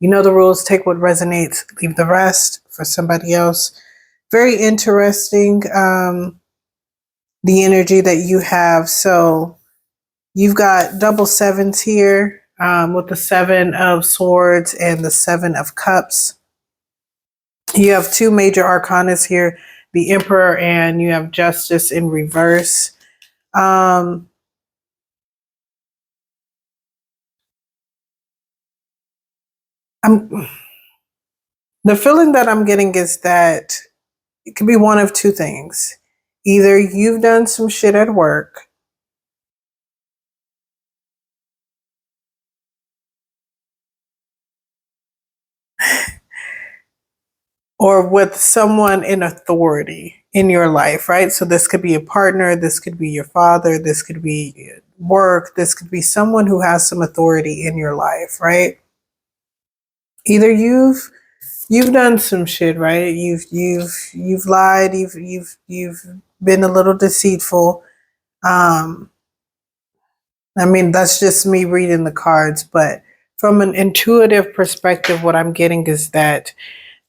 You know the rules. Take what resonates, leave the rest for somebody else. Very interesting, the energy that you have. So you've got double sevens here, with the 7 of swords and the 7 of cups. You have 2 major arcanas here, the Emperor, and you have Justice in reverse. The feeling that I'm getting is that it could be one of 2 things. Either you've done some shit at work, or with someone in authority in your life, right? So this could be a partner, this could be your father, this could be work, this could be someone who has some authority in your life, right? Either you've done some shit, right? You've lied, you've been a little deceitful. I mean, that's just me reading the cards, but from an intuitive perspective, what I'm getting is that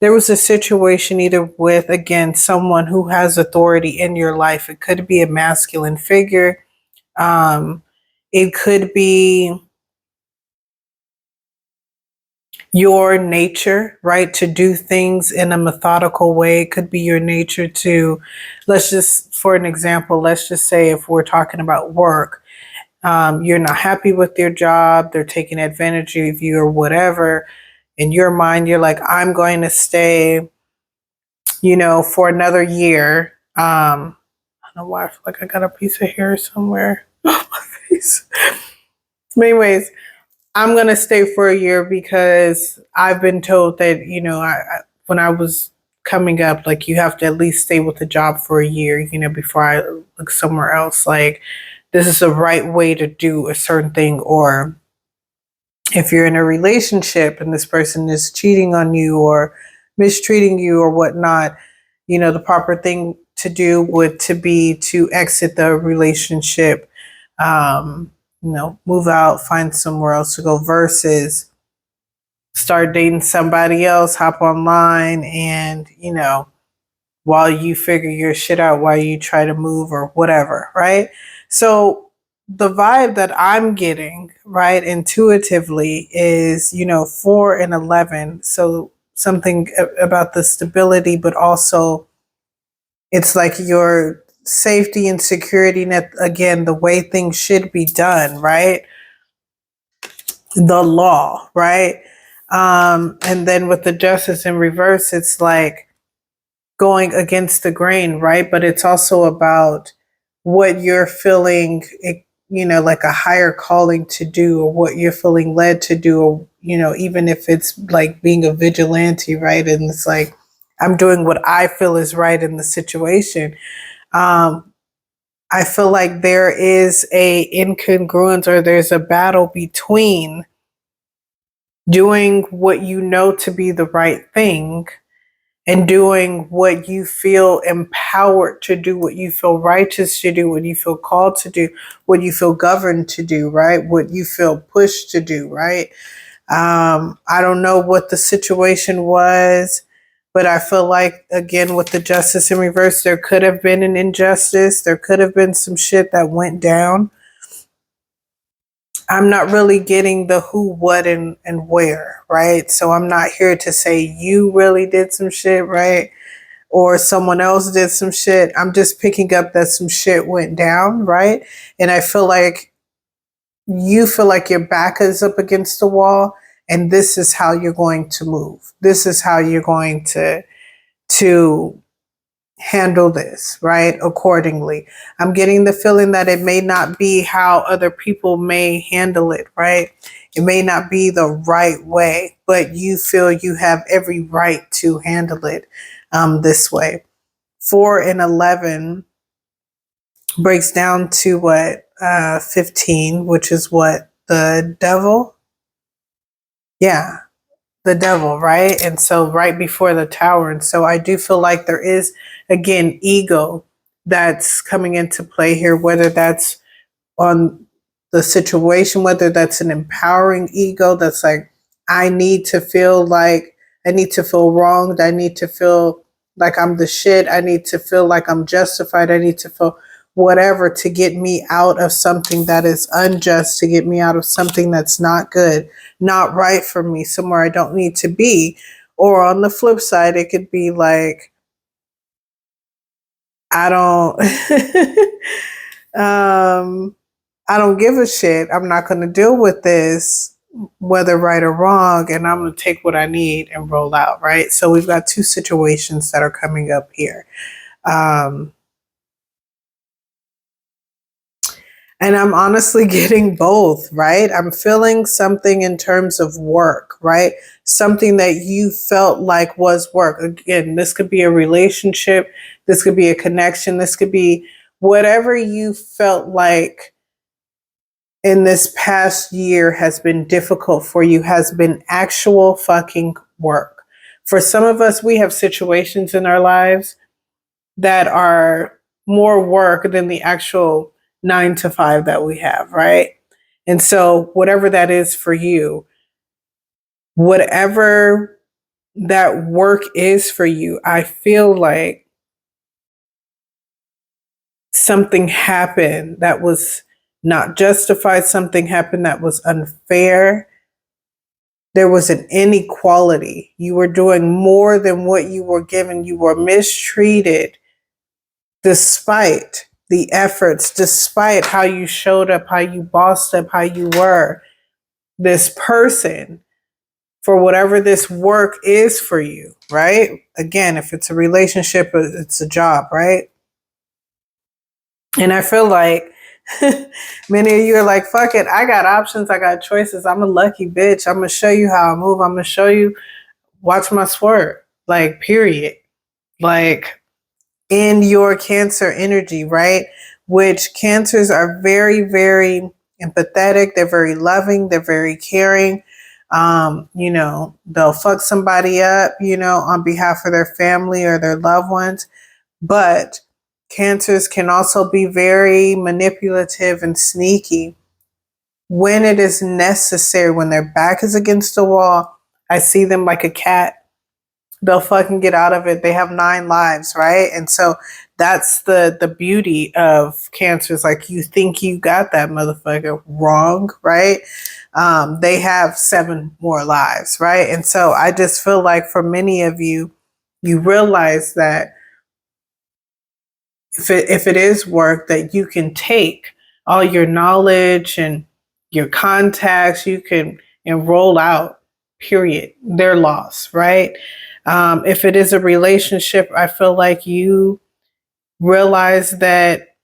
there was a situation either with, again, someone who has authority in your life. It could be a masculine figure. It could be your nature, right? To do things in a methodical way. It could be your nature to, let's just, for an example, let's just say if we're talking about work, you're not happy with your job, they're taking advantage of you or whatever. In your mind, you're like, I'm going to stay, for another year. I don't know why I feel like I got a piece of hair somewhere on my face. Anyways, I'm going to stay for a year because I've been told that, when I was coming up, like you have to at least stay with the job for a year, before I look somewhere else. Like this is the right way to do a certain thing. Or if you're in a relationship and this person is cheating on you or mistreating you or whatnot, the proper thing to do would to be to exit the relationship, move out, find somewhere else to go, versus start dating somebody else, hop online, and, while you figure your shit out, while you try to move or whatever, right? So the vibe that I'm getting, right, intuitively is, 4 and 11. So something about the stability, but also it's like your safety and security net, again, the way things should be done, right? The law, right? And then with the Justice in reverse, it's like going against the grain, right? But it's also about what you're feeling, like a higher calling to do, or what you're feeling led to do, or, even if it's like being a vigilante, right? And it's like, I'm doing what I feel is right in the situation. I feel like there is a incongruence, or there's a battle between doing what you know to be the right thing and doing what you feel empowered to do, what you feel righteous to do, what you feel called to do, what you feel governed to do, right? What you feel pushed to do, right? I don't know what the situation was, but I feel like, again, with the Justice in reverse, there could have been an injustice. There could have been some shit that went down. I'm not really getting the who, what, and where, right? So I'm not here to say you really did some shit, right? Or someone else did some shit. I'm just picking up that some shit went down, right? And I feel like you feel like your back is up against the wall, and this is how you're going to move. This is how you're going to handle this, right? Accordingly. I'm getting the feeling that it may not be how other people may handle it, right? It may not be the right way, but you feel you have every right to handle it this way. 4 and 11 breaks down to what? 15, which is what? The devil? Yeah, the devil, right? And so right before the tower. And so I do feel like there is, again, ego that's coming into play here, whether that's on the situation, whether that's an empowering ego that's like, I need to feel like I need to feel wronged. I need to feel like I'm the shit. I need to feel like I'm justified. I need to feel whatever to get me out of something that is unjust, to get me out of something that's not good, not right for me, somewhere I don't need to be. Or on the flip side, it could be like, I don't I don't give a shit. I'm not going to deal with this, whether right or wrong, and I'm going to take what I need and roll out, right? So we've got two situations that are coming up here. Um, and I'm honestly getting both, right? I'm feeling something in terms of work, right? Something that you felt like was work. Again, this could be a relationship, this could be a connection, this could be whatever you felt like in this past year has been difficult for you, has been actual fucking work. For some of us, we have situations in our lives that are more work than the actual 9 to 5 that we have, right? And so, whatever that is for you, whatever that work is for you, I feel like something happened that was not justified, something happened that was unfair. There was an inequality. You were doing more than what you were given. You were mistreated despite the efforts, despite how you showed up, how you bossed up, how you were this person for whatever this work is for you, right? Again, if it's a relationship, it's a job, right? And I feel like many of you are like, fuck it, I got options, I got choices. I'm a lucky bitch. I'm going to show you how I move. I'm going to show you, watch my swerve, like, period. Like, in your Cancer energy, right? Which Cancers are very, very empathetic. They're very loving. They're very caring. They'll fuck somebody up, on behalf of their family or their loved ones. But Cancers can also be very manipulative and sneaky when it is necessary, when their back is against the wall. I see them like a cat. They'll fucking get out of it. They have 9 lives, right? And so that's the beauty of Cancers. Like, you think you got that motherfucker wrong, right? They have 7 more lives, right? And so I just feel like for many of you, you realize that if it is work, that you can take all your knowledge and your contacts, you can enroll out, period. They're lost, right? If it is a relationship, I feel like you realize that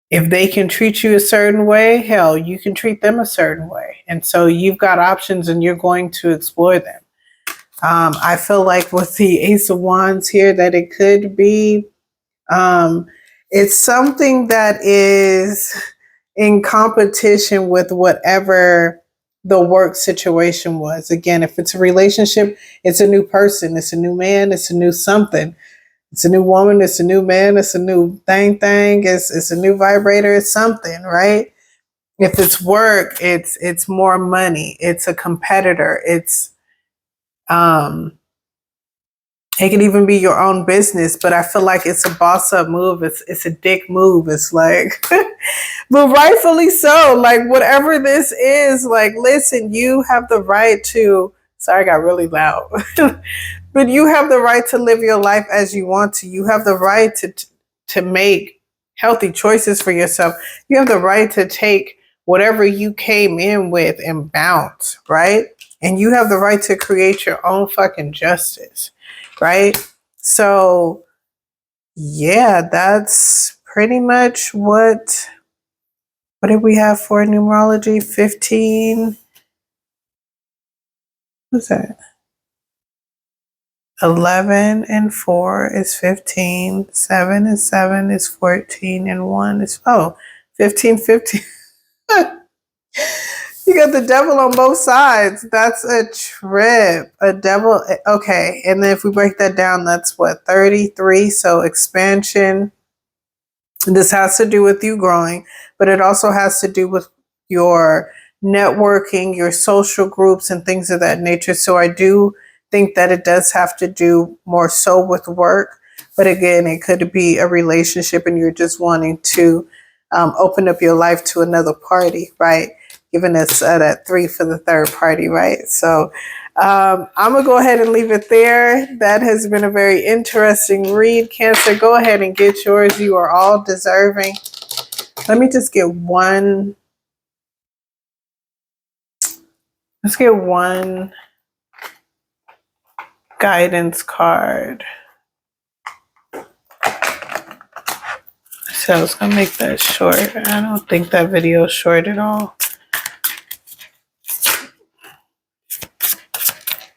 if they can treat you a certain way, hell, you can treat them a certain way. And so you've got options and you're going to explore them. I feel like with the Ace of Wands here that it could be, it's something that is in competition with whatever the work situation was. Again, if it's a relationship, it's a new person, it's a new man, it's a new something. It's a new woman, it's a new man, it's a new thing, it's a new vibrator, it's something, right? If it's work, it's more money, it's a competitor, it can even be your own business, but I feel like it's a boss up move. It's a dick move. It's like, but rightfully so. Like, whatever this is, like, listen, you have the right to, sorry, I got really loud, but you have the right to live your life as you want to. You have the right to make healthy choices for yourself. You have the right to take whatever you came in with and bounce, right? And you have the right to create your own fucking justice. Right? So, yeah, that's pretty much what did we have for numerology? 15. What's that? 11 and 4 is 15. 7 and 7 is 14. And 1 is, 15, 15. You got the devil on both sides. That's a trip. A devil. Okay. And then if we break that down, that's what, 33. So expansion. This has to do with you growing, but it also has to do with your networking, your social groups, and things of that nature. So I do think that it does have to do more so with work. But again, it could be a relationship and you're just wanting to open up your life to another party, right? Giving us that 3 for the third party, right? So I'm going to go ahead and leave it there. That has been a very interesting read, Cancer. Go ahead and get yours. You are all deserving. Let me just get one. Let's get one guidance card. So I was going to make that short. I don't think that video is short at all.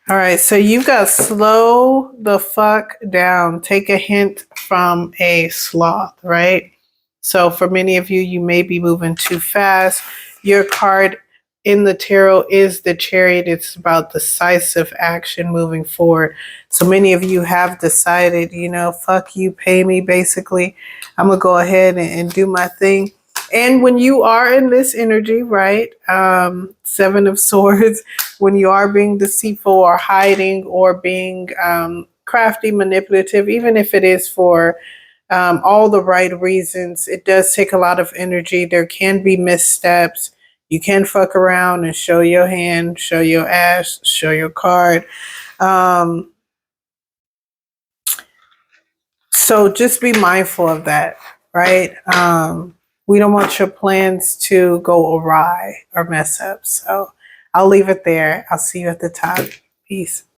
All right, so you got slow the fuck down. Take a hint from a sloth, right? So for many of you, you may be moving too fast. Your card in the tarot is the Chariot. It's about decisive action moving forward. So many of you have decided, you know, fuck you, pay me, basically. I'm going to go ahead and do my thing. And when you are in this energy, right, 7 of Swords, when you are being deceitful or hiding or being crafty, manipulative, even if it is for all the right reasons, it does take a lot of energy. There can be missteps. You can fuck around and show your hand, show your ass, show your card. So just be mindful of that, right? We don't want your plans to go awry or mess up. So I'll leave it there. I'll see you at the top. Peace.